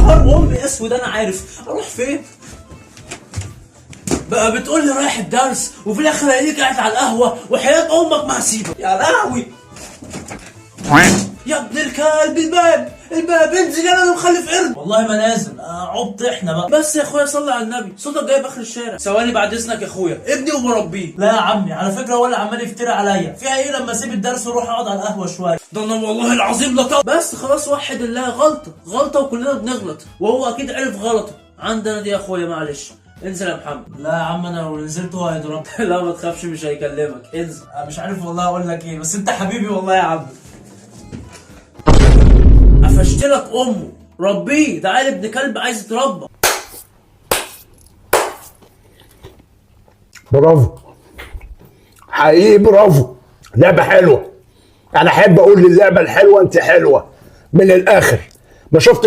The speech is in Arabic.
نهار امي اسود، انا عارف اروح فين بقى. بتقول لي رايح الدرس وفي الاخر هلاقيك قاعد على القهوه، وحياه امك ما هسيبك. يا لهوي يا ابن الكلب، الباب انزل يلا، انا مخلف قرد. والله ما نازل، عبط احنا بقى. بس يا اخويا صلي على النبي، صوتك جايب اخر الشارع. ثواني بعد اذنك يا اخويا، ابني ومربيه. لا يا عمي، على فكره هو اللي عمال يفتري عليا. فيها ايه لما اسيب الدرس واروح اقعد على القهوه شويه؟ ده انا والله العظيم لطف. بس خلاص وحد الله، غلطه وكلنا بنغلط، وهو اكيد عرف غلطه. عندنا دي يا اخويا، معلش. انزل يا محمد. لا يا عم، انا لو نزلت هو هيضربني. لا ما تخافش، مش هيكلمك. انزل. انا مش عارف والله اقول لك ايه، بس انت حبيبي والله يا عم. قفشتلك امه، ربيه، ده عيل ابن كلب عايز يتربى. برافو، حقيقي برافو، لعبة حلوة. أنا أحب أقول للعبة الحلوة أنت حلوة من الآخر. ما شفتش